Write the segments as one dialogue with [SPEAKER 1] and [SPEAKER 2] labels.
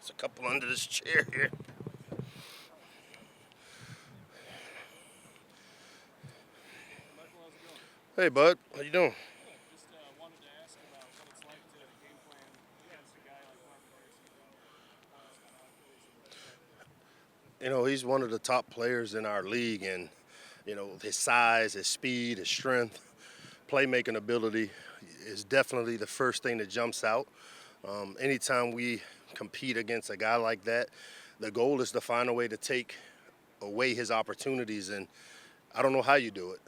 [SPEAKER 1] There's a couple under this chair here.
[SPEAKER 2] Michael, how's it going?
[SPEAKER 1] Hey, bud. How you doing?
[SPEAKER 2] Good. Just wanted to ask about what it's like to game plan against a guy like Marvin Harrison Jr. That's kind of how it is in the Big Ten.
[SPEAKER 1] He's one of the top players in our league, and his size, his speed, his strength, playmaking ability is definitely the first thing that jumps out. Anytime we compete against a guy like that, the goal is to find a way to take away his opportunities, and I don't know how you do it.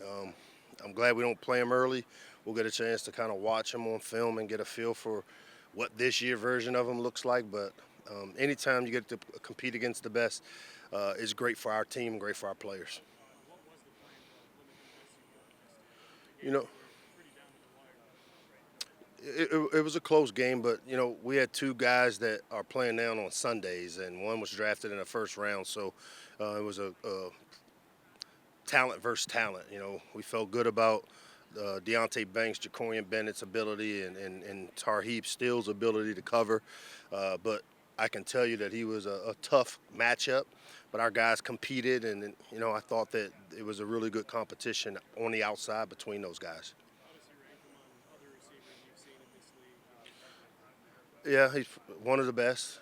[SPEAKER 1] I'm glad we don't play him early. We'll get a chance to kind of watch him on film and get a feel for what this year version of him looks like. But anytime you get to compete against the best, is great for our team, great for our players.
[SPEAKER 2] What was the plan to limit the best you could against him? The
[SPEAKER 1] You
[SPEAKER 2] games
[SPEAKER 1] know,
[SPEAKER 2] were pretty down to the wire.
[SPEAKER 1] it was a close game, but we had two guys that are playing now on Sundays, and one was drafted in the first round, so it was a talent versus talent. We felt good about Deontay Banks, Jacorian Bennett's ability, and Tarheeb Steele's ability to cover. But I can tell you that he was a tough matchup. But our guys competed, and I thought that it was a really good competition on the outside between those guys.
[SPEAKER 2] How does he rank among other receivers you've seen in this league currently?
[SPEAKER 1] Yeah, he's one of the best.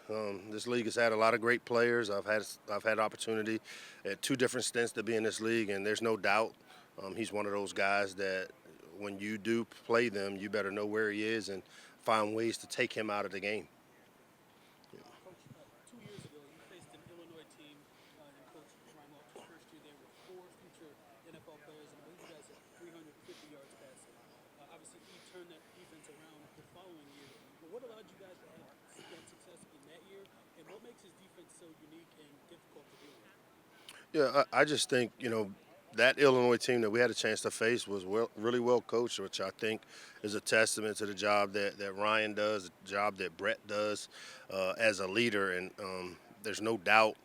[SPEAKER 1] This league has had a lot of great players. I've had opportunity at two different stints to be in this league, and there's no doubt he's one of those guys that when you do play them, you better know where he is and find ways to take him out of the game.
[SPEAKER 2] Coach, 2 years ago, you faced an Illinois team and Coach Ryan Walters' first year there with four future NFL players, and I believe you guys had 350 yards passing. Obviously, you turned that defense around the following year. But what allowed you guys to have that success in that year, and what makes his defense so unique and difficult to deal with?
[SPEAKER 1] Yeah, I just think that Illinois team that we had a chance to face was really well coached, which I think is a testament to the job that Ryan does, the job that Brett does as a leader. And there's no doubt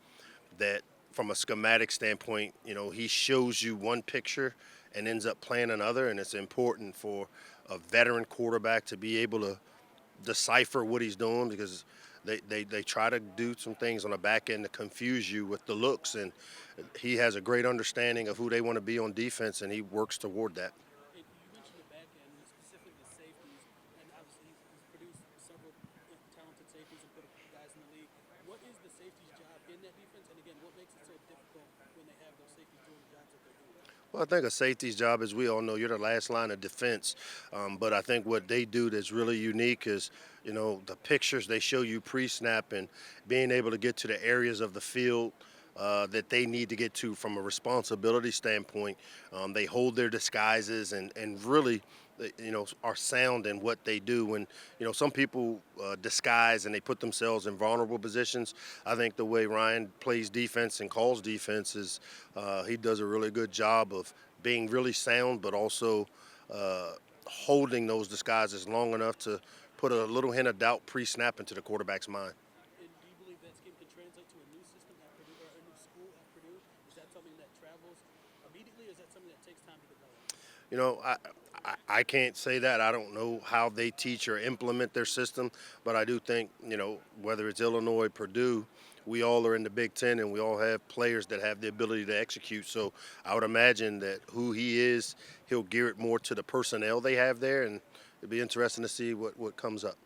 [SPEAKER 1] that from a schematic standpoint, he shows you one picture and ends up playing another. And it's important for a veteran quarterback to be able to decipher what he's doing because they try to do some things on the back end to confuse you with the looks. And he has a great understanding of who they want to be on defense, and he works toward that.
[SPEAKER 2] And you mentioned the back end, specifically the safeties, and obviously he's produced several talented safeties and put a few guys in the league. What is the safety's job in that defense? And again, what makes it so difficult when they have those safeties doing the jobs that they're doing?
[SPEAKER 1] Well, I think a safety's job, as we all know, you're the last line of defense. But I think what they do that's really unique is, the pictures they show you pre-snap and being able to get to the areas of the field that they need to get to from a responsibility standpoint. They hold their disguises and really, are sound in what they do. When, some people disguise and they put themselves in vulnerable positions. I think the way Ryan plays defense and calls defense is he does a really good job of being really sound, but also holding those disguises long enough to put a little hint of doubt pre-snap into the quarterback's mind.
[SPEAKER 2] And do you believe that scheme can translate to a new system at Purdue or a new school at Purdue? Is that something that travels immediately, or is that something that takes time to develop?
[SPEAKER 1] You know, I can't say that. I don't know how they teach or implement their system, but I do think, whether it's Illinois, Purdue, we all are in the Big Ten and we all have players that have the ability to execute. So I would imagine that who he is, he'll gear it more to the personnel they have there, and it'd be interesting to see what comes up.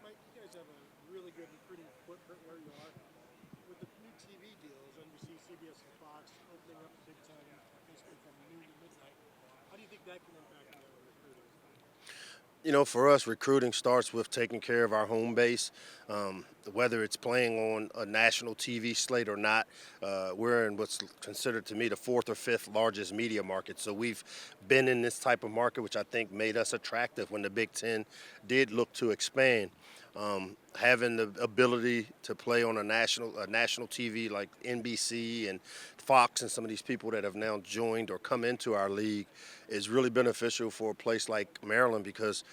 [SPEAKER 3] Mike, you guys have a really good recruiting footprint where you are. With the new TV deals, NBC, CBS, and Fox opening up big time, basically from noon to midnight, how do you think that can impact you on recruiting?
[SPEAKER 1] For us, recruiting starts with taking care of our home base. Whether it's playing on a national TV slate or not, we're in what's considered to me the fourth or fifth largest media market. So we've been in this type of market, which I think made us attractive when the Big Ten did look to expand. Having the ability to play on a national TV like NBC and Fox and some of these people that have now joined or come into our league is really beneficial for a place like Maryland because,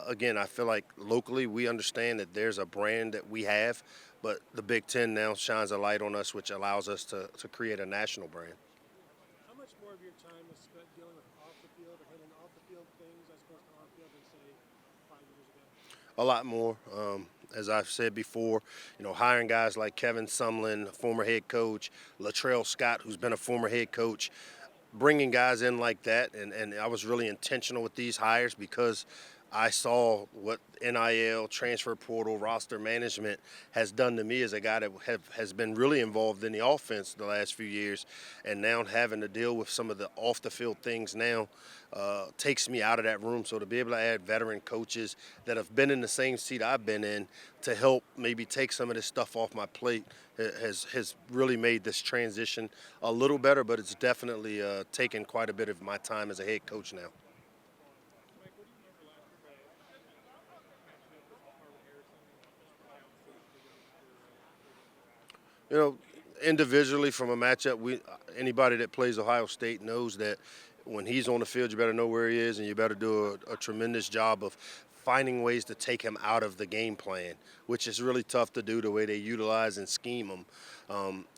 [SPEAKER 1] again, I feel like locally we understand that there's a brand that we have, but the Big Ten now shines a light on us, which allows us to create a national brand.
[SPEAKER 3] How much more of your time is spent dealing with off the field or handling off the field things as opposed to on field than, say, 5 years ago?
[SPEAKER 1] A lot more. As I've said before, hiring guys like Kevin Sumlin, former head coach, Latrell Scott, who's been a former head coach, bringing guys in like that, and I was really intentional with these hires because I saw what NIL, transfer portal, roster management has done to me as a guy that has been really involved in the offense the last few years, and now having to deal with some of the off the field things now takes me out of that room. So to be able to add veteran coaches that have been in the same seat I've been in to help maybe take some of this stuff off my plate has really made this transition a little better, but it's definitely taken quite a bit of my time as a head coach now. You know, individually from a matchup, anybody that plays Ohio State knows that when he's on the field, you better know where he is, and you better do a tremendous job of finding ways to take him out of the game plan, which is really tough to do the way they utilize and scheme him.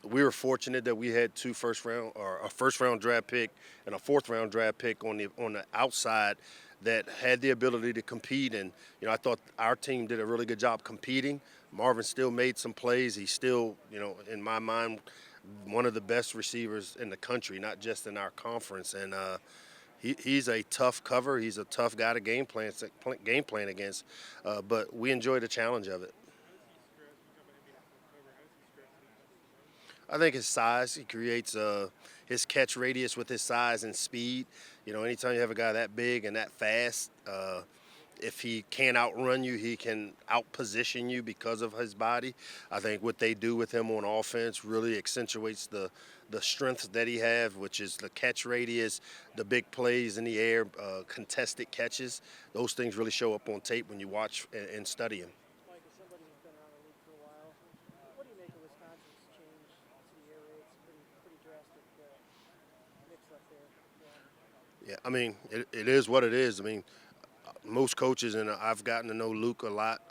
[SPEAKER 1] We were fortunate that we had two a first round draft pick and a fourth round draft pick on the outside that had the ability to compete. And I thought our team did a really good job competing. Marvin still made some plays. He's still, in my mind, one of the best receivers in the country, not just in our conference. And he's a tough cover. He's a tough guy to game plan against. But we enjoy the challenge of it. I think his size. He creates his catch radius with his size and speed. Anytime you have a guy that big and that fast, if he can't outrun you, he can outposition you because of his body. I think what they do with him on offense really accentuates the strengths that he has, which is the catch radius, the big plays in the air, contested catches. Those things really show up on tape when you watch and study him.
[SPEAKER 3] Mike, as somebody who's been around the league for a while, what do you make of Wisconsin's change to the air raid? It's pretty drastic mix up there.
[SPEAKER 1] Yeah, I mean, it is what it is. I mean, most coaches, and I've gotten to know Luke a lot,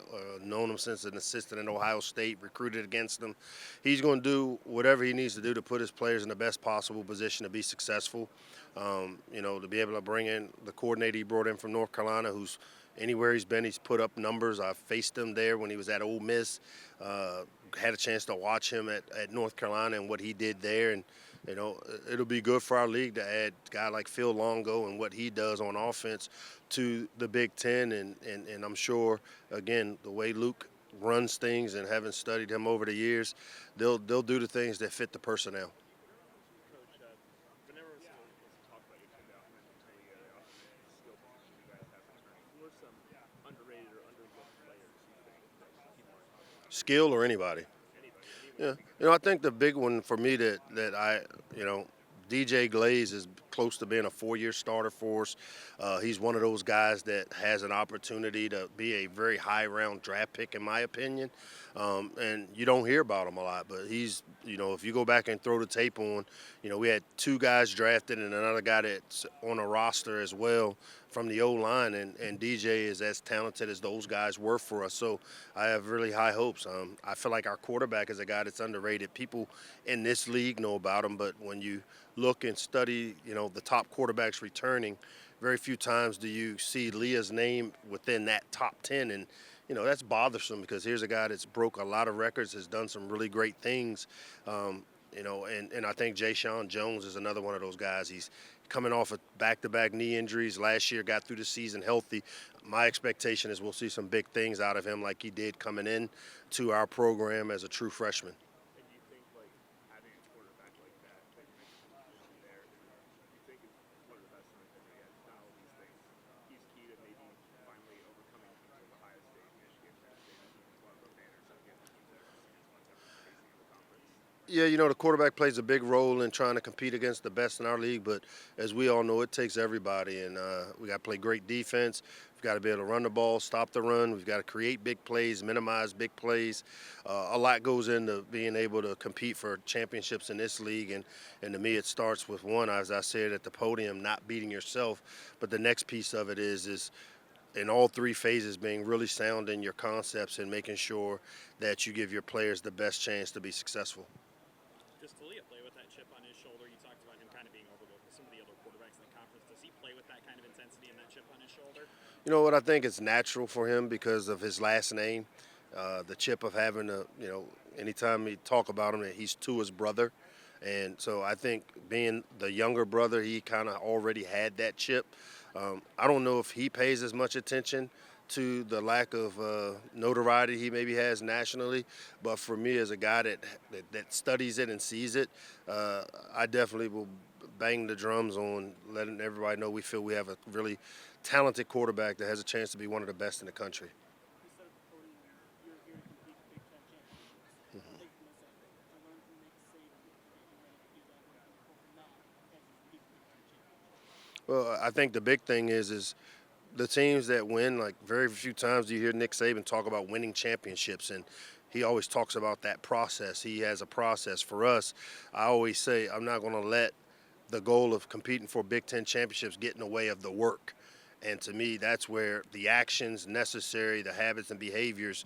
[SPEAKER 1] known him since an assistant at Ohio State, recruited against him. He's going to do whatever he needs to do to put his players in the best possible position to be successful. To be able to bring in the coordinator he brought in from North Carolina, who's anywhere he's been, he's put up numbers. I faced him there when he was at Ole Miss. Had a chance to watch him at North Carolina and what he did there. And it'll be good for our league to add a guy like Phil Longo and what he does on offense to the Big Ten. And I'm sure, again, the way Luke runs things and having studied him over the years, they'll do the things that fit the personnel. Skill or anybody. Yeah, I think the big one for me that DJ Glaze is close to being a 4-year starter for us. He's one of those guys that has an opportunity to be a very high round draft pick, in my opinion. And you don't hear about him a lot, but he's, if you go back and throw the tape on, we had 2 guys drafted and another guy that's on a roster as well from the O-line, and DJ is as talented as those guys were for us. So I have really high hopes. I feel like our quarterback is a guy that's underrated. People in this league know about him, but when you look and study, the top quarterbacks returning, very few times do you see Leah's name within that top 10. And, that's bothersome because here's a guy that's broke a lot of records, has done some really great things. And I think Ja'Shawn Jones is another one of those guys. He's coming off of back-to-back knee injuries. Last year got through the season healthy. My expectation is we'll see some big things out of him like he did coming in to our program as a true freshman. Yeah, the quarterback plays a big role in trying to compete against the best in our league, but as we all know, it takes everybody, and we got to play great defense. We've got to be able to run the ball, stop the run. We've got to create big plays, minimize big plays. A lot goes into being able to compete for championships in this league, and to me, it starts with one, as I said at the podium, not beating yourself, but the next piece of it is in all 3 phases being really sound in your concepts and making sure that you give your players the best chance to be successful.
[SPEAKER 4] Does Talia play with that chip on his shoulder? You talked about him kind of being overlooked with some of the other quarterbacks in the conference. Does he play with that kind of intensity and that chip on his shoulder?
[SPEAKER 1] You know what? I think it's natural for him because of his last name. the chip of having a, anytime we talk about him, that he's to his brother. And so I think being the younger brother, he kind of already had that chip. I don't know if he pays as much attention to the lack of notoriety he maybe has nationally, but for me as a guy that studies it and sees it, I definitely will bang the drums on letting everybody know we feel we have a really talented quarterback that has a chance to be one of the best in the country.
[SPEAKER 2] You said at the podium, you're here to compete for Big Ten championships. Take from this to learn from Nick Saban to get you ready to do that. What can you pull from that as you compete for Big Ten championships?
[SPEAKER 1] Well, I think the big thing is the teams that win. Like very few times do you hear Nick Saban talk about winning championships, and he always talks about that process. He has a process. For us, I always say I'm not going to let the goal of competing for Big Ten championships get in the way of the work. And to me, that's where the actions necessary, the habits and behaviors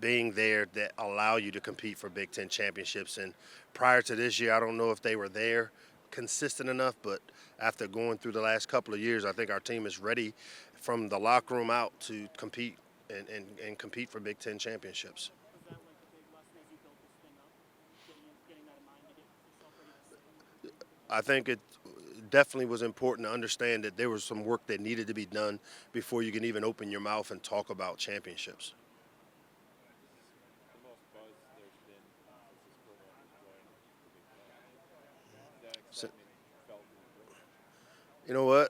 [SPEAKER 1] being there that allow you to compete for Big Ten championships. And prior to this year, I don't know if they were there consistent enough, but after going through the last couple of years, I think our team is ready from the locker room out to compete and compete for Big Ten championships.
[SPEAKER 2] Was that like a big lesson as you built this thing up? Getting that in mind to get yourself ready to
[SPEAKER 1] I think it definitely was important to understand that there was some work that needed to be done before you can even open your mouth and talk about championships.
[SPEAKER 5] The most buzz there's been since this program has joined the Big Ten. That
[SPEAKER 1] So,
[SPEAKER 5] excitement felt in the room.
[SPEAKER 1] you know what?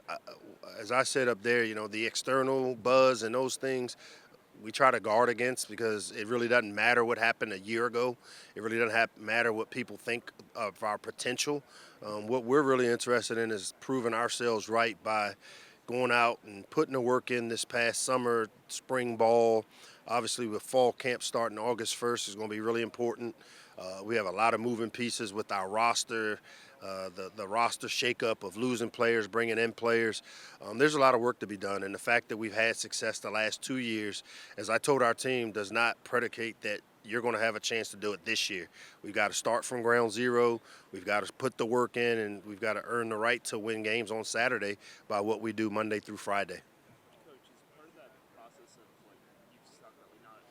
[SPEAKER 1] As I said up there, the external buzz and those things, we try to guard against because it really doesn't matter what happened a year ago. It really doesn't matter what people think of our potential. What we're really interested in is proving ourselves right by going out and putting the work in this past summer, spring ball. Obviously, with fall camp starting August 1st is going to be really important. We have a lot of moving pieces with our roster, the roster shakeup of losing players, bringing in players. There's a lot of work to be done, and the fact that we've had success the last 2 years, as I told our team, does not predicate that you're going to have a chance to do it this year. We've got to start from ground zero. We've got to put the work in, and we've got to earn the right to win games on Saturday by what we do Monday through Friday.
[SPEAKER 4] Coach, is part of that process of like you've stuck really not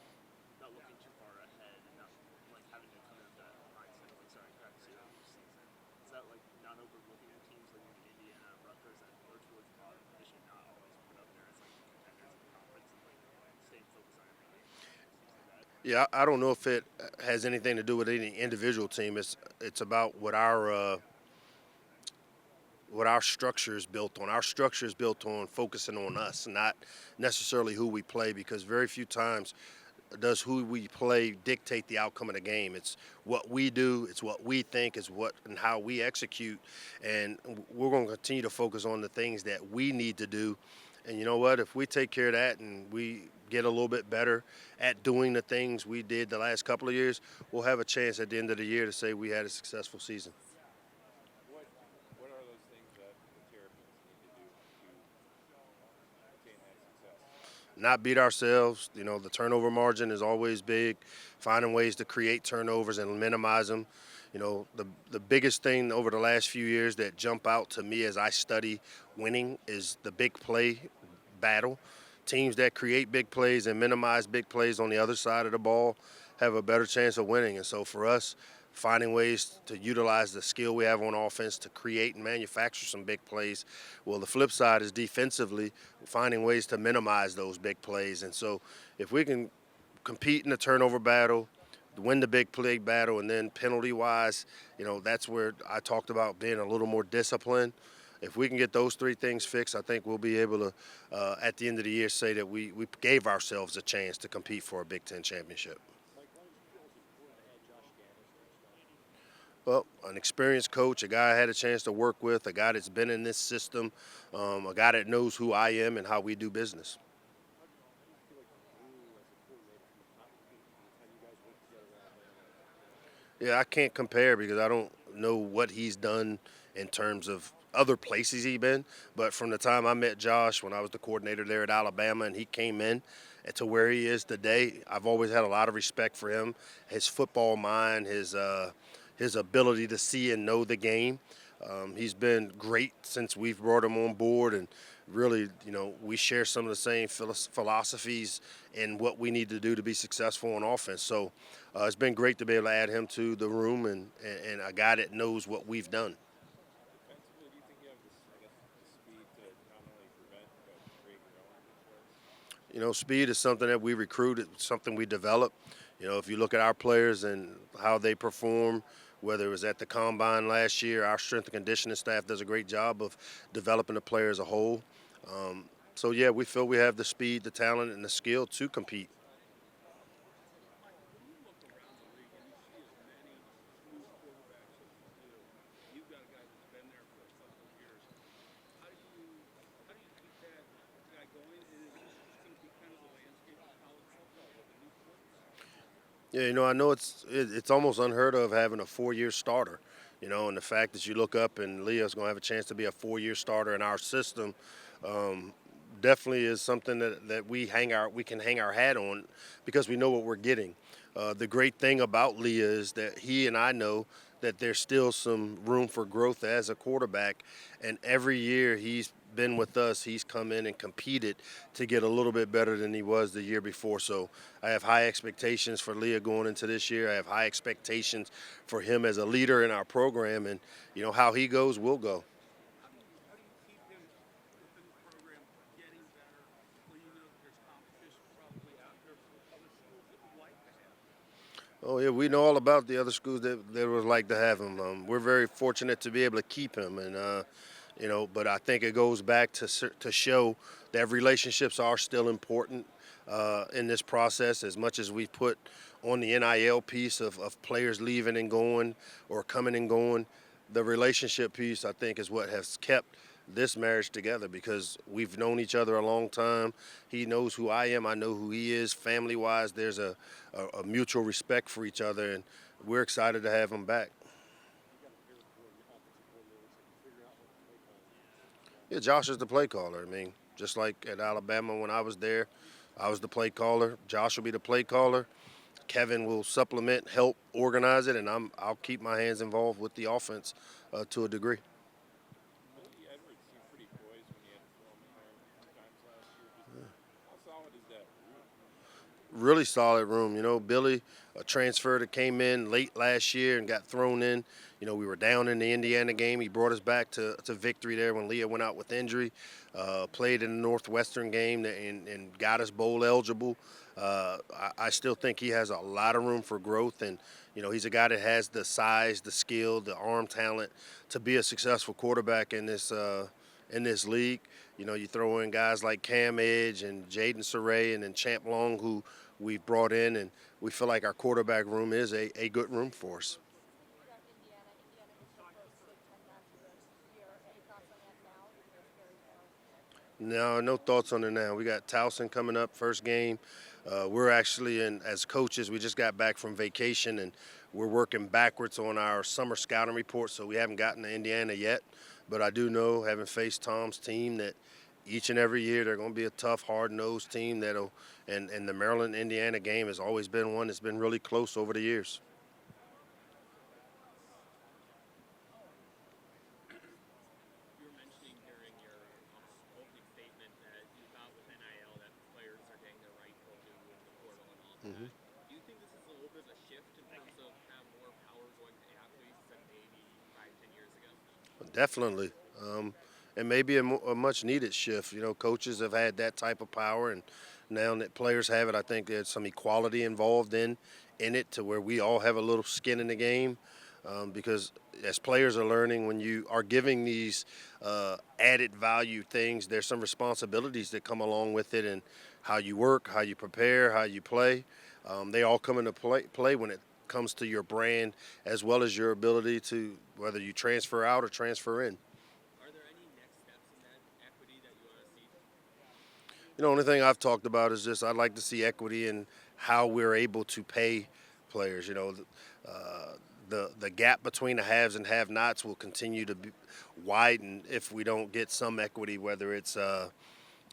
[SPEAKER 4] looking too far ahead and not like having to come in with that mindset of like starting ground zero each season. Is that like not overlooking the teams like maybe Indiana, Rutgers that are towards the bottom of the division, not always put up there as like contenders in the conference and like staying focused on your main game, things like that?
[SPEAKER 1] Yeah, I don't know if it has anything to do with any individual team. It's about what our structure is built on. Our structure is built on focusing on us, not necessarily who we play, because very few times does who we play dictate the outcome of the game. It's what we do, it's what we think, it's what and how we execute, and we're going to continue to focus on the things that we need to do. And you know what? If we take care of that and we get a little bit better at doing the things we did the last couple of years, we'll have a chance at the end of the year to say we had a successful season.
[SPEAKER 5] What are those things that the Terrapins need to do to attain that success?
[SPEAKER 1] Not beat ourselves. The turnover margin is always big. Finding ways to create turnovers and minimize them. The biggest thing over the last few years that jump out to me as I study winning is the big play battle. Teams that create big plays and minimize big plays on the other side of the ball have a better chance of winning. And so for us, finding ways to utilize the skill we have on offense to create and manufacture some big plays. Well, the flip side is defensively finding ways to minimize those big plays. And so if we can compete in the turnover battle, win the big play battle, and then penalty-wise, that's where I talked about being a little more disciplined. If we can get those three things fixed, I think we'll be able to, at the end of the year, say that we gave ourselves a chance to compete for a Big Ten championship.
[SPEAKER 3] Mike, why did you feel it was important to add Josh Gannett?
[SPEAKER 1] Well, an experienced coach, a guy I had a chance to work with, a guy that's been in this system, a guy that knows who I am and how we do business.
[SPEAKER 3] How do you feel like you grew as a coordinator from the top of the how you guys work together around?
[SPEAKER 1] Yeah, I can't compare because I don't know what he's done in terms of other places he's been. But from the time I met Josh when I was the coordinator there at Alabama and he came in to where he is today, I've always had a lot of respect for him, his football mind, his ability to see and know the game. He's been great since we've brought him on board, and really, we share some of the same philosophies and what we need to do to be successful on offense. So it's been great to be able to add him to the room and a guy that knows what we've done.
[SPEAKER 5] Defensively, do you think you have this, I guess, the speed to not only prevent but create your own plays?
[SPEAKER 1] Speed is something that we recruit, it's something we develop. If you look at our players and how they perform, whether it was at the combine last year, our strength and conditioning staff does a great job of developing the player as a whole. Um, so, yeah, we feel we have the speed, the talent, and the skill to compete.
[SPEAKER 2] Mike, when you look around the league and you see as many new quarterbacks as you do, and you've got a guy that's been there for a couple of years, how do you keep that guy going? And is this just going to be kind of the landscape of college football with the new quarterback?
[SPEAKER 1] Yeah, I know it's almost unheard of having a 4-year starter. And the fact that you look up and Leah's going to have a chance to be a 4-year starter in our system, um, definitely is something that we can hang our hat on because we know what we're getting. The great thing about Leah is that he and I know that there's still some room for growth as a quarterback, and every year he's been with us, he's come in and competed to get a little bit better than he was the year before. So I have high expectations for Leah going into this year. I have high expectations for him as a leader in our program, and how he goes, we'll go.
[SPEAKER 2] How do you keep him within the program getting better when you know that there's competition probably out there from other schools that would like to have him?
[SPEAKER 1] Oh yeah, we know all about the other schools that would like to have him. We're very fortunate to be able to keep him, and but I think it goes back to show that relationships are still important in this process. As much as we put on the NIL piece of players leaving and going or coming and going, the relationship piece I think is what has kept this marriage together because we've known each other a long time. He knows who I am. I know who he is. Family wise, there's a mutual respect for each other, and we're excited to have him back. Yeah, Josh is the play caller. I mean, just like at Alabama when I was there, I was the play caller. Josh will be the play caller. Kevin will supplement, help organize it, and I'll keep my hands involved with the offense to a degree.
[SPEAKER 5] Billy Edwards seemed pretty poised when you had to throw him in there a few times last year. Just how solid is that room?
[SPEAKER 1] Really solid room. Billy, a transfer that came in late last year and got thrown in. We were down in the Indiana game. He brought us back to victory there when Leah went out with injury. Played in the Northwestern game and got us bowl eligible. I still think he has a lot of room for growth, and he's a guy that has the size, the skill, the arm talent to be a successful quarterback in this league. You throw in guys like Cam Edge and Jaden Saray and then Champ Long, who we've brought in, and we feel like our quarterback room is a good room for us.
[SPEAKER 6] Speaking about Indiana, Indiana is your first Big Ten match of this year. Any thoughts on that now? Because it's very far.
[SPEAKER 1] No thoughts on it now. We got Towson coming up, first game. We're actually as coaches, we just got back from vacation, and we're working backwards on our summer scouting report, so we haven't gotten to Indiana yet. But I do know, having faced Tom's team, that each and every year they're going to be a tough, hard-nosed team and the Maryland-Indiana game has always been one that's been really close over the years.
[SPEAKER 4] You were mentioning during your opening statement that you thought with NIL that players are getting their rightful due in the portal and all that. Do you think this is a little bit of a shift in terms of have more power going to athletes than maybe 5, 10 years ago?
[SPEAKER 1] Definitely. And maybe a much needed shift. Coaches have had that type of power, and now that players have it, I think there's some equality involved in it to where we all have a little skin in the game. Because as players are learning, when you are giving these added value things, there's some responsibilities that come along with it, and how you work, how you prepare, how you play. They all come into play when it comes to your brand as well as your ability to whether you transfer out or transfer in.
[SPEAKER 4] Are there any next steps in that equity that you want to see?
[SPEAKER 1] Only thing I've talked about is just I'd like to see equity in how we're able to pay players. The gap between the haves and have-nots will continue to widen if we don't get some equity, whether it's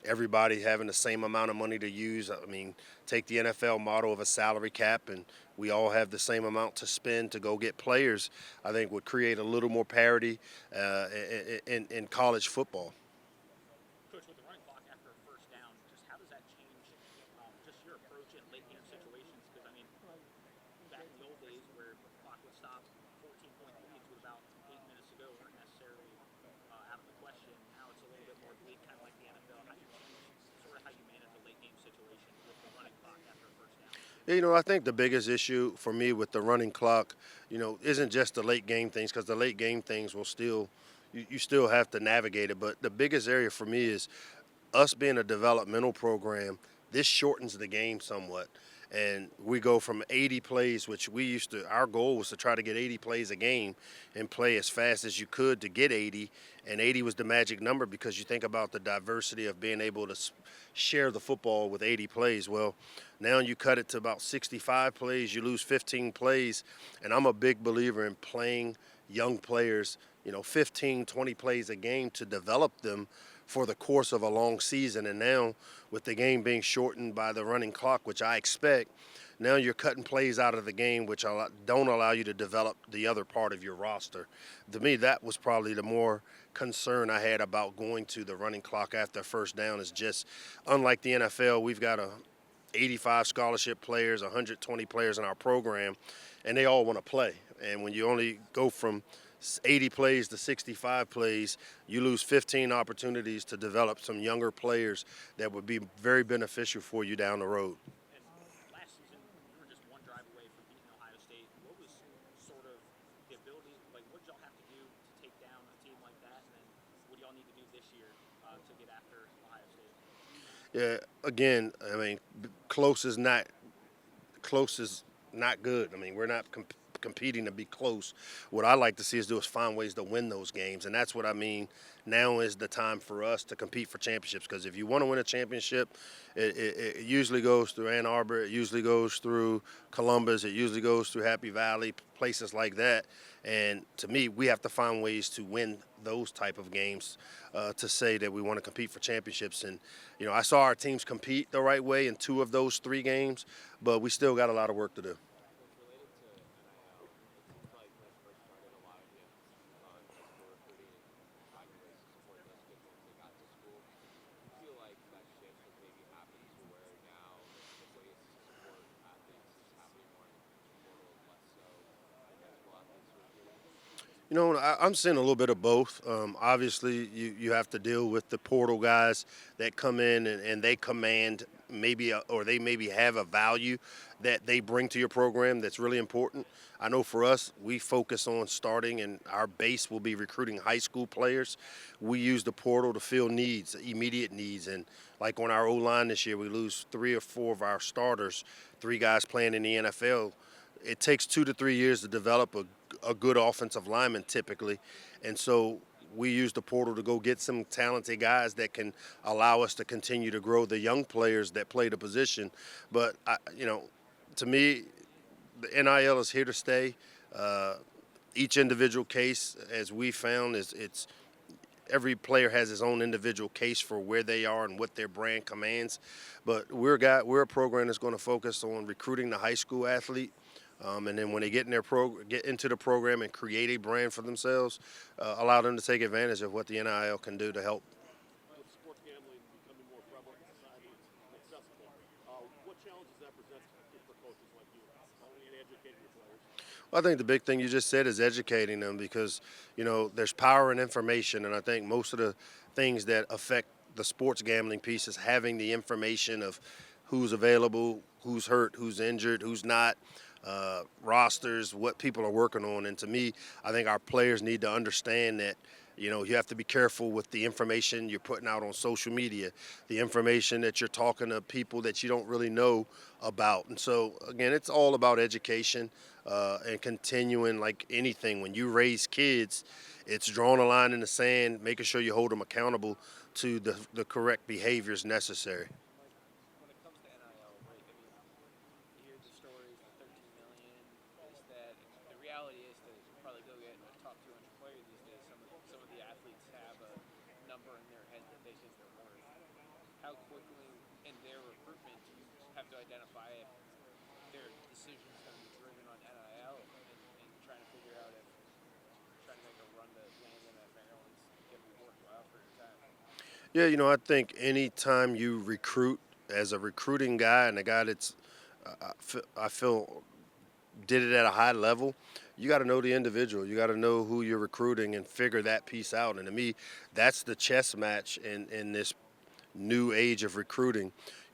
[SPEAKER 1] everybody having the same amount of money to use. I mean, take the NFL model of a salary cap, and we all have the same amount to spend to go get players. I think would create a little more parity in college football.
[SPEAKER 2] Coach,
[SPEAKER 1] Yeah, I think the biggest issue for me with the running clock, isn't just the late game things, because the late game things will still, you still have to navigate it. But the biggest area for me is us being a developmental program. This shortens the game somewhat. And we go from 80 plays, which our goal was to try to get 80 plays a game and play as fast as you could to get 80. And 80 was the magic number, because you think about the diversity of being able to share the football with 80 plays. Well, now you cut it to about 65 plays, you lose 15 plays. And I'm a big believer in playing young players, 15, 20 plays a game to develop them for the course of a long season. And now, with the game being shortened by the running clock, which I expect, now you're cutting plays out of the game, which don't allow you to develop the other part of your roster. To me, that was probably the more concern I had about going to the running clock after first down. Is just, unlike the NFL, we've got 85 scholarship players, 120 players in our program, and they all want to play. And when you only go from 80 plays to 65 plays, you lose 15 opportunities to develop some younger players that would be very beneficial for you down the road.
[SPEAKER 4] And last season, you were just one drive away from beating Ohio State. What was sort of the ability, like what did y'all have to do to take down a team like that? And then what do y'all need to do this year to get after Ohio State?
[SPEAKER 1] Yeah, again, I mean, close is not good. I mean, we're not competing to be close. What I like to see us do is find ways to win those games, and that's what I mean. Now is the time for us to compete for championships, because if you want to win a championship, it usually goes through Ann Arbor, it usually goes through Columbus, it usually goes through Happy Valley, places like that. And to me, we have to find ways to win those type of games to say that we want to compete for championships. And I saw our teams compete the right way in 2 of those 3 games, but we still got a lot of work to do. I'm seeing a little bit of both. Obviously, you have to deal with the portal guys that come in and they command or they maybe have a value that they bring to your program that's really important. I know for us, we focus on starting, and our base will be recruiting high school players. We use the portal to fill needs, immediate needs. And like on our O-line this year, we lose 3 or 4 of our starters, 3 guys playing in the NFL. It takes 2 to 3 years to develop a good offensive lineman typically. And so we use the portal to go get some talented guys that can allow us to continue to grow the young players that play the position. But, to me, the NIL is here to stay. Each individual case, as we found, it's every player has his own individual case for where they are and what their brand commands. But we're a program that's going to focus on recruiting the high school athlete. And then when they get into the program and create a brand for themselves, allow them to take advantage of what the NIL can do to help.
[SPEAKER 7] With sports gambling becoming more prevalent in society and accessible, what challenges that present for coaches like you in educating your players?
[SPEAKER 1] Well, I think the big thing you just said is educating them, because, there's power in information. And I think most of the things that affect the sports gambling piece is having the information of who's available, who's hurt, who's injured, who's not, rosters, what people are working on. And to me, I think our players need to understand that, you have to be careful with the information you're putting out on social media, the information that you're talking to people that you don't really know about. And so, again, it's all about education and continuing, like anything. When you raise kids, it's drawing a line in the sand, making sure you hold them accountable to the correct behaviors necessary.
[SPEAKER 4] When it comes to NIL, right? I mean, you hear the stories, 13 million, this, that. The reality is to probably go get a top 200 player these days. Some of the athletes have a number in their head that they think they're worth. How quickly in their recruitment do you have to identify if their decision is going to be driven on NIL and trying to figure out if trying to make a run to Landon at Maryland's going to be worthwhile for your time?
[SPEAKER 1] Yeah, I think anytime you recruit, as a recruiting guy and a guy that's, I feel, did it at a high level, you got to know the individual. You got to know who you're recruiting and figure that piece out. And to me, that's the chess match in this new age of recruiting.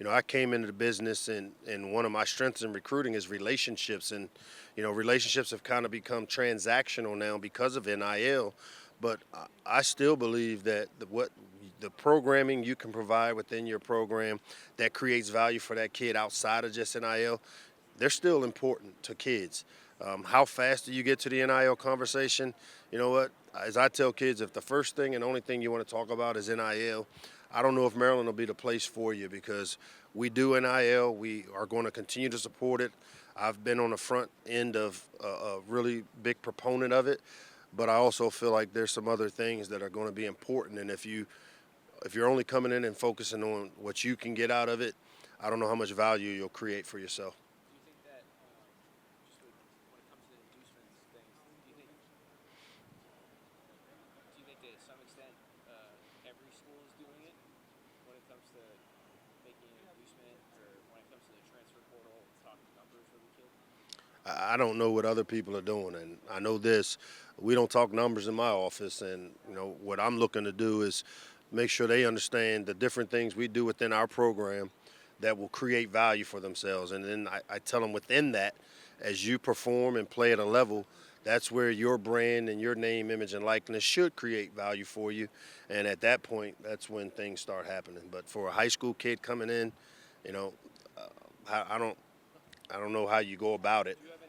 [SPEAKER 1] I came into the business, and one of my strengths in recruiting is relationships. And, relationships have kind of become transactional now because of NIL. But I still believe that what the programming you can provide within your program that creates value for that kid outside of just NIL, they're still important to kids. How fast do you get to the NIL conversation? You know what? As I tell kids, if the first thing and only thing you want to talk about is NIL, I don't know if Maryland will be the place for you, because we do NIL. We are going to continue to support it. I've been on the front end of a really big proponent of it, but I also feel like there's some other things that are going to be important. And if you're only coming in and focusing on what you can get out of it, I don't know how much value you'll create for yourself.
[SPEAKER 4] Do you think that just when it comes to the inducements things, do you think that to some extent every school is doing it when it comes to making an inducement, or when it comes to the transfer portal, talking numbers with the kid?
[SPEAKER 1] I don't know what other people are doing, and I know this. We don't talk numbers in my office, and what I'm looking to do is make sure they understand the different things we do within our program that will create value for themselves. And then I tell them within that, as you perform and play at a level, that's where your brand and your name, image, and likeness should create value for you. And at that point, that's when things start happening. But for a high school kid coming in, you know, I don't know how you go about it.
[SPEAKER 4] Do you have any?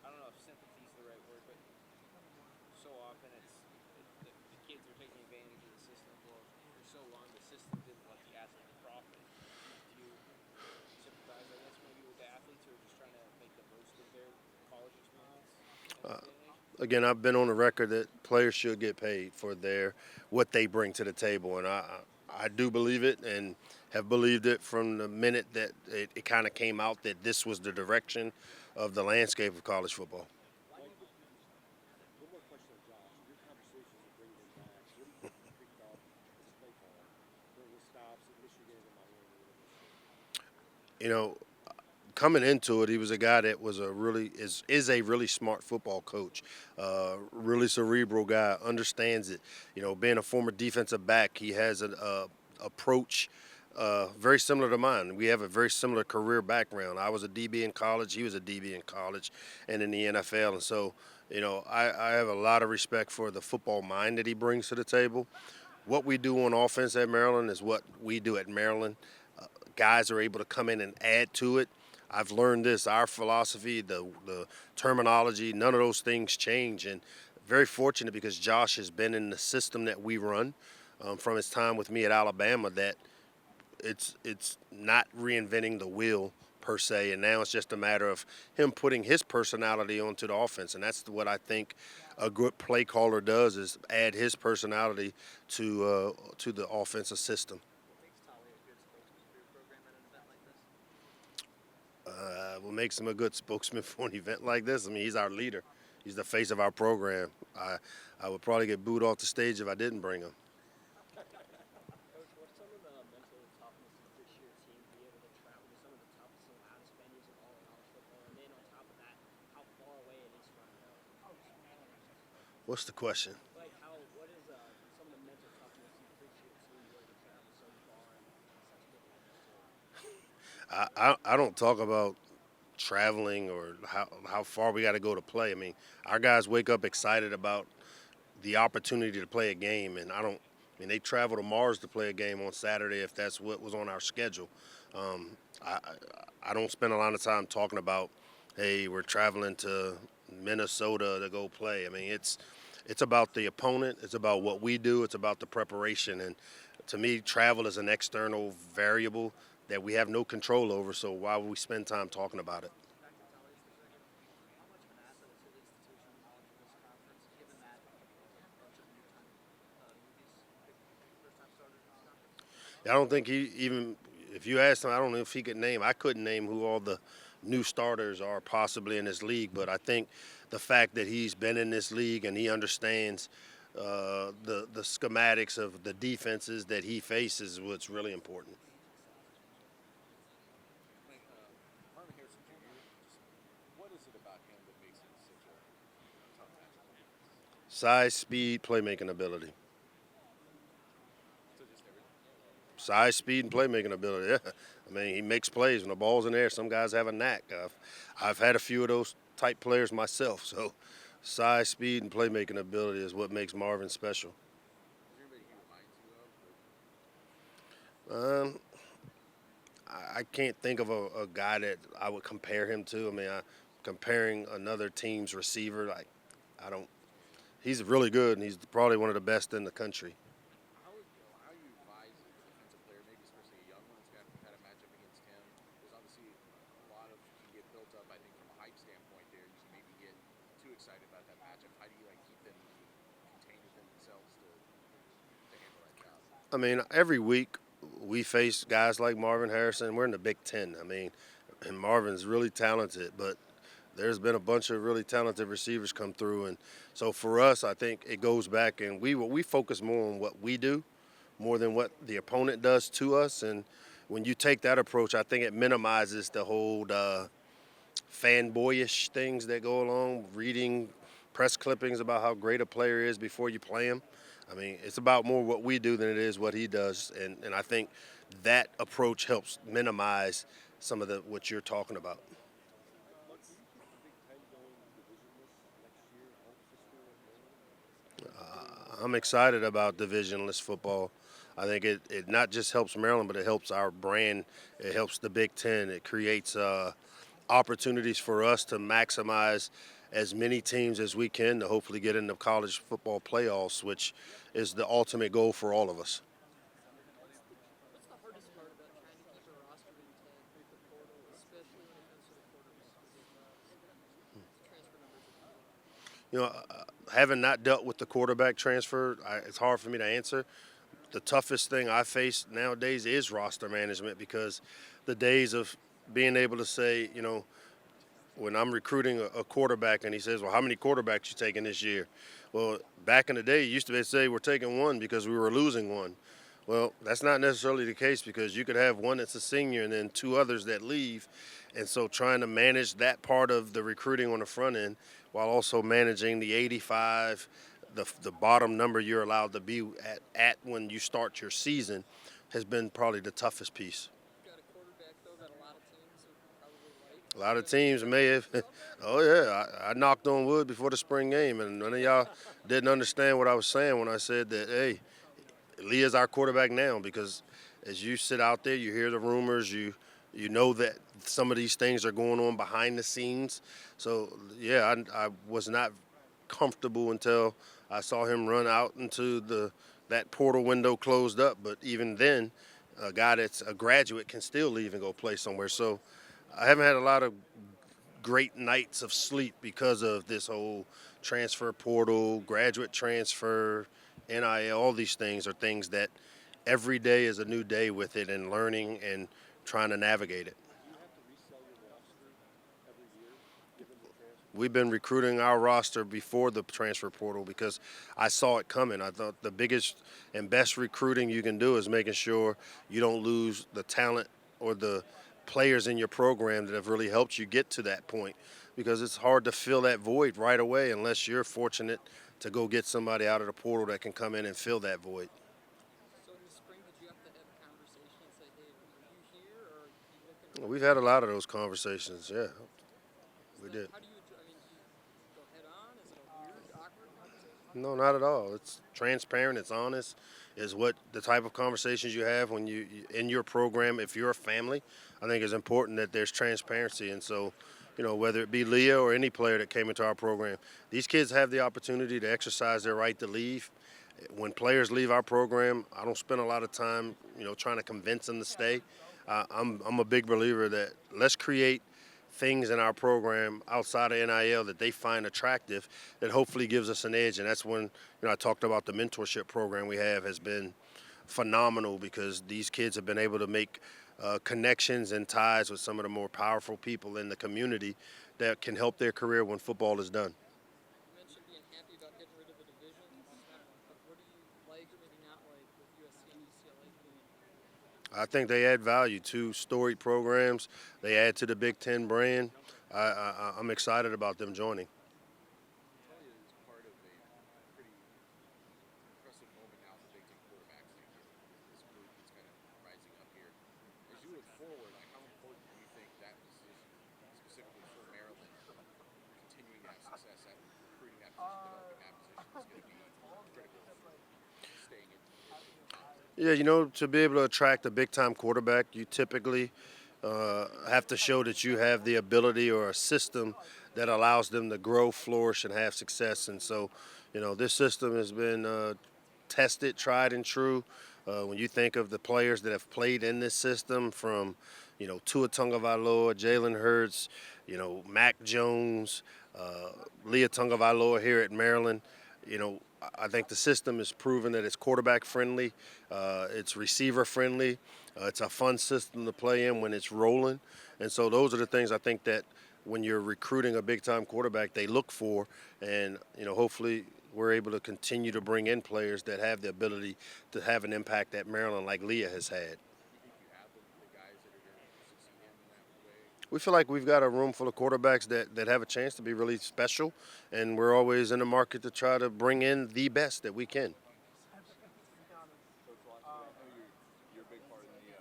[SPEAKER 4] I don't know if sympathy is the right word, but so often the kids are taking advantage of the system. Well, for so long the system didn't let the athlete profit. Do you sympathize, I guess, maybe with the athletes who are just trying to make the most of their college experience in this day and age?
[SPEAKER 1] Again, I've been on the record that players should get paid for what they bring to the table, and I do believe it, and have believed it from the minute that it kind of came out that this was the direction of the landscape of college football.
[SPEAKER 7] One more question on Josh. Your conversations of bringing him back. What do you picked up as a play caller during his stops at Michigan and Miami?
[SPEAKER 1] You know, coming into it, he was a guy that was is a really smart football coach, really cerebral guy, understands it. Being a former defensive back, he has an approach very similar to mine. We have a very similar career background. I was a DB in college, he was a DB in college, and in the NFL, and so I have a lot of respect for the football mind that he brings to the table. What we do on offense at Maryland is what we do at Maryland. Guys are able to come in and add to it. I've learned this, our philosophy, the terminology, none of those things change. And very fortunate because Josh has been in the system that we run from his time with me at Alabama, that it's not reinventing the wheel per se. And now it's just a matter of him putting his personality onto the offense. And that's what I think a good play caller does, is add his personality to the offensive system. What makes him a good spokesman for an event like this? I mean, he's our leader. He's the face of our program. I would probably get booed off the stage if I didn't bring him.
[SPEAKER 8] Coach, what's some of the mental toughness of this year's team to be able to travel to some of the toughest and loudest venues in all of college football, and then on top of that, how far away it is from
[SPEAKER 1] What's the question?
[SPEAKER 8] like what is some of the mental toughness of this year's team to be able to travel so far and such different?
[SPEAKER 1] I don't talk about traveling or how far we got to go to play. I mean, our guys wake up excited about the opportunity to play a game, and they travel to Mars to play a game on Saturday if that's what was on our schedule. I don't spend a lot of time talking about, hey, we're traveling to Minnesota to go play. I mean, it's about the opponent, it's about what we do, it's about the preparation, and to me, travel is an external variable that we have no control over, so why would we spend time talking about it?
[SPEAKER 8] How much of an asset is the institution knowledge of this conference, given that a bunch of first-time starters in this conference?
[SPEAKER 1] I don't think he even, if you asked him, I don't know if he could name, I couldn't name who all the new starters are possibly in this league, but I think the fact that he's been in this league and he understands the schematics of the defenses that he faces is what's really important.
[SPEAKER 5] Harvey Harrison Jr., what is it about him that makes him such a tough matchup?
[SPEAKER 1] Size, speed, playmaking ability.
[SPEAKER 5] So just everything.
[SPEAKER 1] Size, speed, and playmaking ability. Yeah, I mean he makes plays when the ball's in the air. Some guys have a knack. I've had a few of those type players myself. So size, speed, and playmaking ability is what makes Marvin special.
[SPEAKER 5] Is there anybody he reminds you of?
[SPEAKER 1] Um, I can't think of a guy that I would compare him to. I mean, comparing another team's receiver, like I don't. He's really good, and he's probably one of the best in the country.
[SPEAKER 5] How you advise a defensive player, maybe especially a young one that's had a matchup against him? There's obviously a lot of can get built up. I think from a hype standpoint, there you can maybe get too excited about that matchup. How do you like keep them contained within themselves to handle that job?
[SPEAKER 1] I mean, every week we face guys like Marvin Harrison. We're in the Big Ten. I mean, and Marvin's really talented, but there's been a bunch of really talented receivers come through, and so for us, I think it goes back, and we focus more on what we do, more than what the opponent does to us. And when you take that approach, I think it minimizes the whole fanboyish things that go along, reading press clippings about how great a player is before you play him. I mean, it's about more what we do than it is what he does, and I think that approach helps minimize some of the what you're talking about. I'm excited about divisionless football. I think it not just helps Maryland, but it helps our brand. It helps the Big Ten. It creates opportunities for us to maximize as many teams as we can to hopefully get into college football playoffs, which is the ultimate goal for all of us.
[SPEAKER 2] What's the hardest part about trying to keep a roster intact with the portal, especially when it comes to the quarterbacks? Because transfer numbers are low.
[SPEAKER 1] You know, having not dealt with the quarterback transfer, it's hard for me to answer. The toughest thing I face nowadays is roster management because the days of being able to say, you know, when I'm recruiting a quarterback and he says, well, how many quarterbacks you taking this year? Well, back in the day, you used to be able to say we're taking one because we were losing one. Well, that's not necessarily the case because you could have one that's a senior and then two others that leave. And so trying to manage that part of the recruiting on the front end while also managing the 85, the bottom number you're allowed to be at when you start your season has been probably the toughest piece.
[SPEAKER 2] You've got a quarterback, though, that a lot of teams would probably like.
[SPEAKER 1] A lot of teams may have. Oh yeah, I knocked on wood before the spring game, and none of y'all didn't understand what I was saying when I said that. Hey, Lee is our quarterback now because as you sit out there, you hear the rumors, you know that some of these things are going on behind the scenes. So yeah, I was not comfortable until I saw him run out into that portal window closed up. But even then, a guy that's a graduate can still leave and go play somewhere. So I haven't had a lot of great nights of sleep because of this whole transfer portal, graduate transfer, NIL. All these things are things that every day is a new day with it and learning and trying to navigate it. We've been recruiting our roster before the transfer portal because I saw it coming. I thought the biggest and best recruiting you can do is making sure you don't lose the talent or the players in your program that have really helped you get to that point, because it's hard to fill that void right away unless you're fortunate to go get somebody out of the portal that can come in and fill that void.
[SPEAKER 2] So in the spring, did you have to have a conversation and say, hey, are you here or are you looking?
[SPEAKER 1] We've had a lot of those conversations, yeah. We did.
[SPEAKER 2] How do you, I mean, do you go head on? Is it a weird, awkward conversation?
[SPEAKER 1] No, not at all. It's transparent. It's honest. Is what the type of conversations you have when you in your program. If you're a family, I think it's important that there's transparency. And so, you know, whether it be Leah or any player that came into our program, these kids have the opportunity to exercise their right to leave. When players leave our program, I don't spend a lot of time, you know, trying to convince them to stay. I'm a big believer that let's create things in our program outside of NIL that they find attractive that hopefully gives us an edge. And that's when, you know, I talked about the mentorship program we have has been phenomenal because these kids have been able to make connections and ties with some of the more powerful people in the community that can help their career when football is done.
[SPEAKER 2] You mentioned being happy about getting rid of the divisions. But what do you like or maybe not like with USC and UCLA being?
[SPEAKER 1] I think they add value to storied programs. They add to the Big Ten brand. I'm excited about them joining.
[SPEAKER 5] Talia is part of a pretty impressive moment now for Big Ten quarterbacks. This group is kind of
[SPEAKER 1] Yeah, to be able to attract a big time quarterback, you typically have to show that you have the ability or a system that allows them to grow, flourish, and have success. And so, this system has been tested, tried, and true. When you think of the players that have played in this system, from Tua Tagovailoa, Jalen Hurts, Mac Jones, Leah Tagovailoa here at Maryland, I think the system has proven that it's quarterback friendly, it's receiver friendly, it's a fun system to play in when it's rolling, and so those are the things I think that when you're recruiting a big time quarterback they look for, and hopefully we're able to continue to bring in players that have the ability to have an impact at Maryland like Leah has had.
[SPEAKER 5] You think you have the guys that are going to succeed him in that way?
[SPEAKER 1] We feel like we've got a room full of quarterbacks that have a chance to be really special, and we're always in the market to try to bring in the best that we can.
[SPEAKER 5] Coach Locksley, I know you're a big part in the,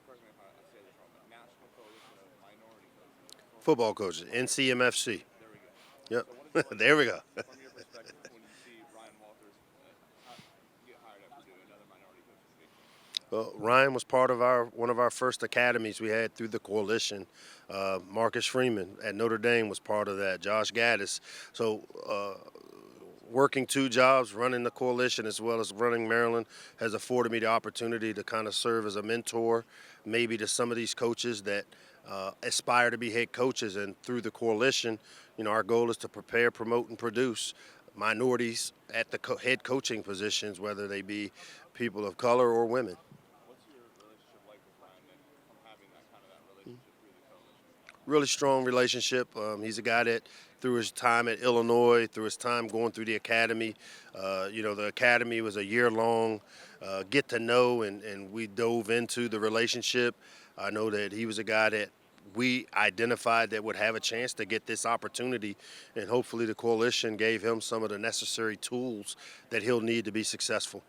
[SPEAKER 5] correct me if I say this wrong, but National Coalition of Minority Coaches.
[SPEAKER 1] Football coaches, NCMFC.
[SPEAKER 5] There we go.
[SPEAKER 1] Yep.
[SPEAKER 5] So what is it like
[SPEAKER 1] There we go.
[SPEAKER 5] from your perspective when you see Ryan Walters get hired at Purdue, another minority coach in the Big Ten?
[SPEAKER 1] Well, Ryan was part of one of our first academies we had through the coalition. Marcus Freeman at Notre Dame was part of that. Josh Gaddis. So working two jobs, running the coalition as well as running Maryland, has afforded me the opportunity to kind of serve as a mentor, maybe to some of these coaches that aspire to be head coaches. And through the coalition, our goal is to prepare, promote, and produce minorities at the head coaching positions, whether they be people of color or women.
[SPEAKER 5] What's your relationship like with Ryan and from having that relationship through the coalition?
[SPEAKER 1] Really strong relationship. He's a guy that, through his time at Illinois, through his time going through the academy, the academy was a year-long get to know, and we dove into the relationship. I know that he was a guy that we identified that would have a chance to get this opportunity, and hopefully the coalition gave him some of the necessary tools that he'll need to be successful.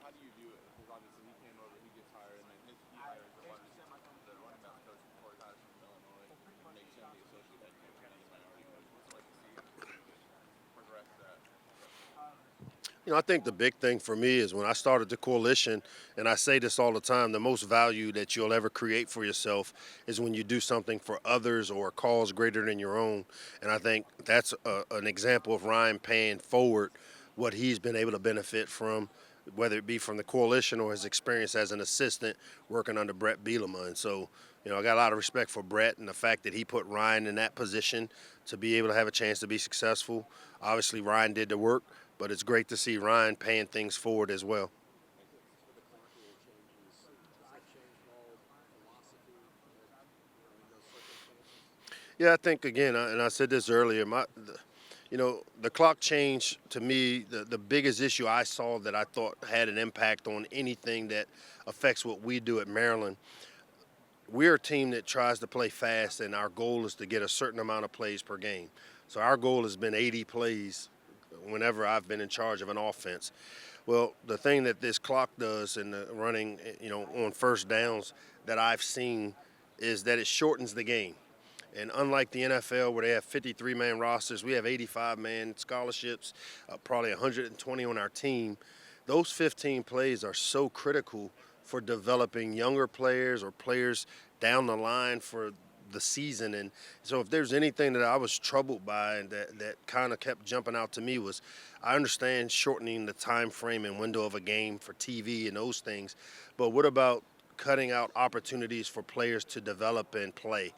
[SPEAKER 5] How do you view it? Because obviously he came over, he gets hired, and then he hires the running backs coach before he hires from Illinois and makes him the associate head coach and the minority coach. What's it like to see him progress that?
[SPEAKER 1] I think the big thing for me is when I started the coalition, and I say this all the time, the most value that you'll ever create for yourself is when you do something for others or a cause greater than your own. And I think that's an example of Ryan paying forward what he's been able to benefit from, whether it be from the coalition or his experience as an assistant working under Brett Bielema. And so, I got a lot of respect for Brett and the fact that he put Ryan in that position to be able to have a chance to be successful. Obviously, Ryan did the work, but it's great to see Ryan paying things forward as well. Yeah, I think, again, and I said this earlier, the clock change, to me, the biggest issue I saw that I thought had an impact on anything that affects what we do at Maryland. We're a team that tries to play fast, and our goal is to get a certain amount of plays per game. So our goal has been 80 plays whenever I've been in charge of an offense. Well, the thing that this clock does in the running, on first downs that I've seen is that it shortens the game. And unlike the NFL where they have 53-man rosters, we have 85-man scholarships, probably 120 on our team. Those 15 plays are so critical for developing younger players or players down the line for the season. And so if there's anything that I was troubled by and that kind of kept jumping out to me was, I understand shortening the time frame and window of a game for TV and those things, but what about cutting out opportunities for players to develop and play?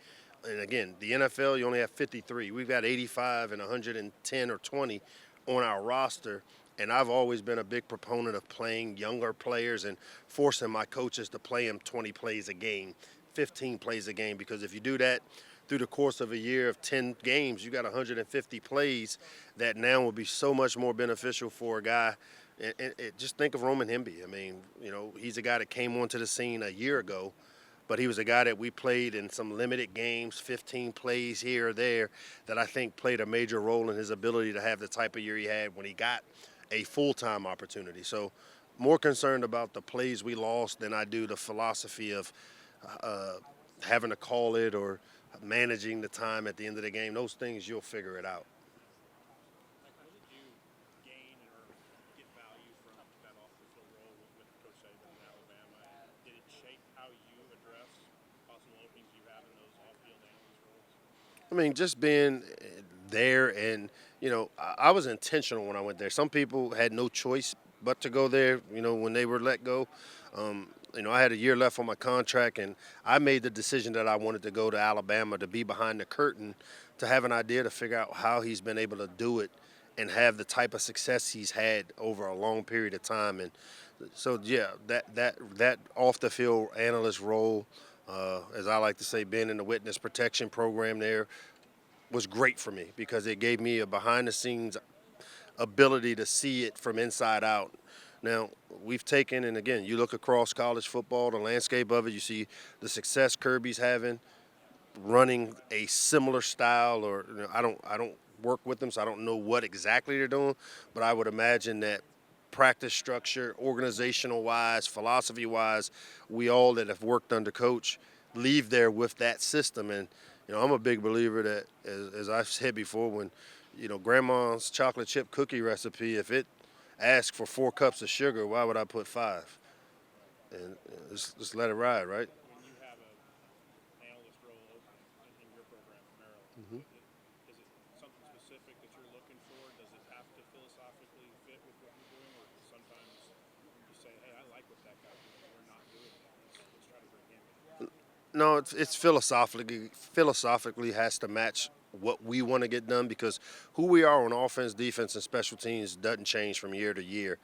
[SPEAKER 1] And again, the NFL, you only have 53. We've got 85 and 110 or 20 on our roster. And I've always been a big proponent of playing younger players and forcing my coaches to play them 20 plays a game, 15 plays a game. Because if you do that through the course of a year of 10 games, you got 150 plays that now will be so much more beneficial for a guy. And just think of Roman Hemby. I mean, he's a guy that came onto the scene a year ago, but he was a guy that we played in some limited games, 15 plays here or there, that I think played a major role in his ability to have the type of year he had when he got a full-time opportunity. So more concerned about the plays we lost than I do the philosophy of having to call it or managing the time at the end of the game. Those things, you'll figure it out.
[SPEAKER 7] How did you gain or get value from that offensive role with Coach Saban?
[SPEAKER 1] I mean, just being there, and I was intentional when I went there. Some people had no choice but to go there. When they were let go, I had a year left on my contract, and I made the decision that I wanted to go to Alabama to be behind the curtain, to have an idea to figure out how he's been able to do it and have the type of success he's had over a long period of time. And so, yeah, that off the field analyst role, as I like to say, being in the witness protection program there, was great for me because it gave me a behind the scenes ability to see it from inside out. Now, we've taken, and again, you look across college football, the landscape of it, you see the success Kirby's having, running a similar style, or I don't work with them, so I don't know what exactly they're doing, but I would imagine that practice structure, organizational wise, philosophy wise, we all that have worked under coach leave there with that system. And I'm a big believer that, as I've said before, when grandma's chocolate chip cookie recipe, if it asks for 4 cups of sugar, why would I put 5? And just let it ride, right?
[SPEAKER 7] When you have a analyst role open in your program for Maryland, is it something specific that you're looking for? Does it have to philosophically fit with what you're doing, or sometimes you say, hey, I like what that guy's doing, we're not doing that, let's try to bring him in?
[SPEAKER 1] No, it's philosophically has to match what we want to get done, because who we are on offense, defense, and special teams doesn't change from year to year.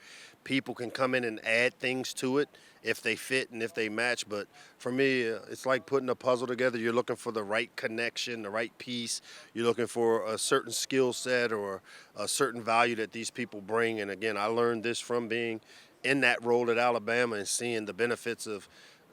[SPEAKER 1] People can come in and add things to it if they fit and if they match. But for me, it's like putting a puzzle together. You're looking for the right connection, the right piece. You're looking for a certain skill set or a certain value that these people bring. And again, I learned this from being in that role at Alabama and seeing the benefits of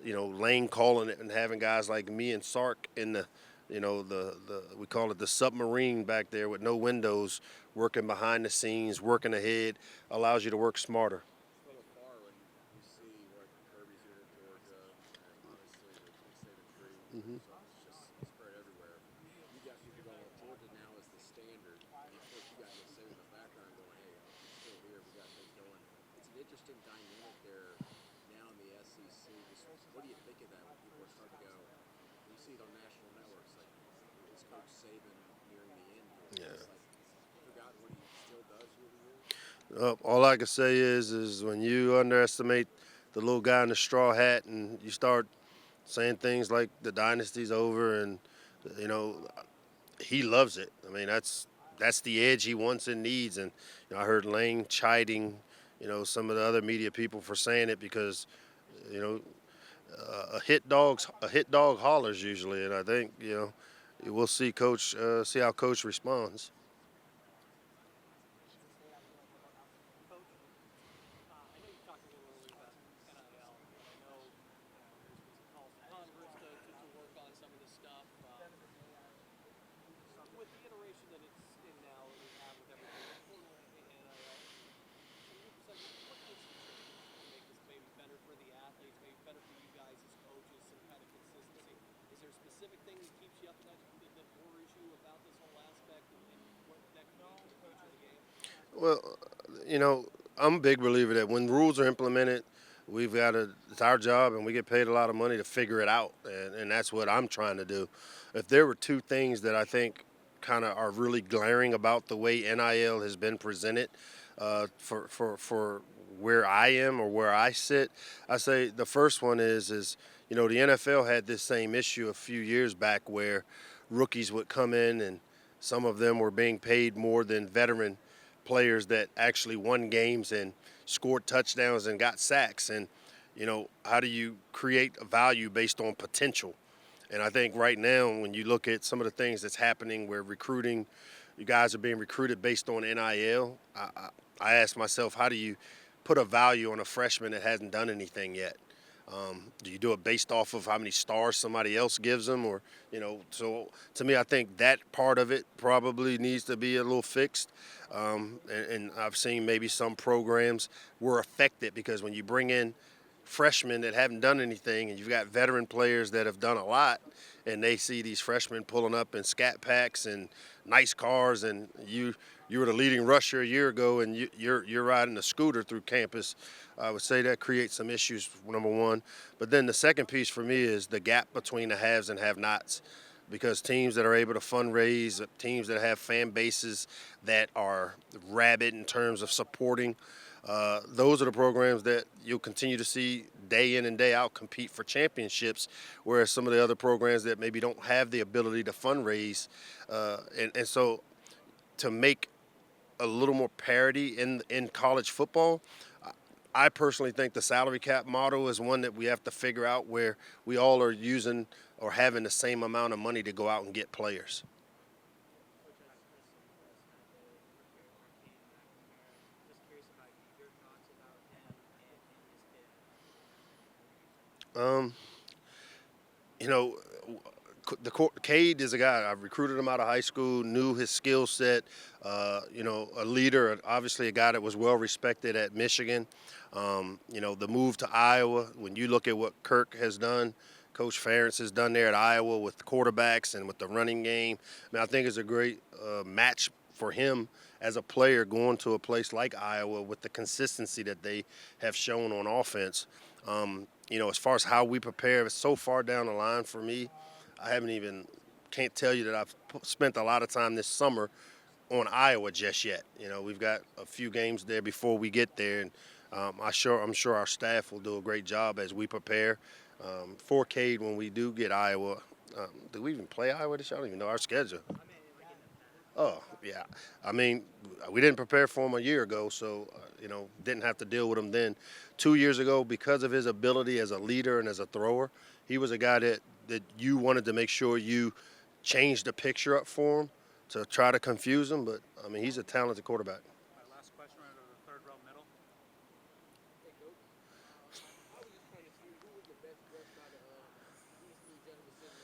[SPEAKER 1] Lane calling it and having guys like me and Sark in the we call it the submarine back there with no windows, working behind the scenes, working ahead, allows you to work smarter.
[SPEAKER 5] It's a little far when you see what Kirby's doing at Georgia, and honestly, the Cleveland tree, so it's just spread everywhere. You got people going, well, Georgia now is the standard. And of course, you got Nick Saban in the background going, hey, I'm still here, we got things going. It's an interesting dynamic there now in the SEC. What do you think of that when people are starting to go, you see it on national networks, like, is Coach Saban nearing the end here?
[SPEAKER 1] Yeah.
[SPEAKER 5] It's like, forgotten what he still does year to year.
[SPEAKER 1] All I can say is when you underestimate the little guy in the straw hat and you start saying things like the dynasty's over, and you know he loves it. I mean, that's the edge he wants and needs. And I heard Lane chiding some of the other media people for saying it because you know a hit dog hollers usually, and I think we'll see see how coach responds.
[SPEAKER 2] Coach, I know you talked a little earlier about NIL, and I know there's been some calls to Congress to work on some of this stuff. With the iteration that it's in now, that we have with everything, portal and NIL, from your perspective, what needs to change to make this maybe better for the athletes, maybe better for you guys as coaches, some kind of consistency? Is there a specific thing that keeps you up at night that worries you about this whole aspect and what that could mean for the future of the game?
[SPEAKER 1] Well, I'm a big believer that when rules are implemented, it's our job, and we get paid a lot of money to figure it out, and that's what I'm trying to do. If there were two things that I think kind of are really glaring about the way NIL has been presented for where I am or where I sit, I say the first one is the NFL had this same issue a few years back where rookies would come in and some of them were being paid more than veteran players that actually won games and scored touchdowns and got sacks. And how do you create a value based on potential? And I think right now, when you look at some of the things that's happening where you guys are being recruited based on NIL, I ask myself, how do you put a value on a freshman that hasn't done anything yet? Do you do it based off of how many stars somebody else gives them? Or, so to me, I think that part of it probably needs to be a little fixed. And I've seen maybe some programs were affected because when you bring in freshmen that haven't done anything, and you've got veteran players that have done a lot, and they see these freshmen pulling up in scat packs and nice cars, and you were the leading rusher a year ago, and you're riding a scooter through campus. I would say that creates some issues, number one. But then the second piece for me is the gap between the haves and have-nots. because teams that are able to fundraise, teams that have fan bases that are rabid in terms of supporting, those are the programs that you'll continue to see day in and day out compete for championships, whereas some of the other programs that maybe don't have the ability to fundraise. And so to make a little more parity in college football, I personally think the salary cap model is one that we have to figure out where we all are using or having the same amount of money to go out and get players. Um, you know, Cade is a guy I recruited him out of high school, knew his skill set. A leader, obviously a guy that was well respected at Michigan. The move to Iowa. When you look at what Kirk has done, Coach Ferentz has done there at Iowa with quarterbacks and with the running game. I mean, I think it's a great match for him as a player going to a place like Iowa with the consistency that they have shown on offense. As far as how we prepare, it's so far down the line for me. Can't tell you that I've spent a lot of time this summer on Iowa just yet. We've got a few games there before we get there, and I'm sure our staff will do a great job as we prepare for Cade when we do get Iowa. Do we even play Iowa this year? I don't even know our schedule. Oh, yeah. I mean, we didn't prepare for him a year ago, so, didn't have to deal with him then. 2 years ago, because of his ability as a leader and as a thrower, he was a guy that you wanted to make sure you changed the picture up for him to try to confuse him. But, I mean, he's a talented quarterback.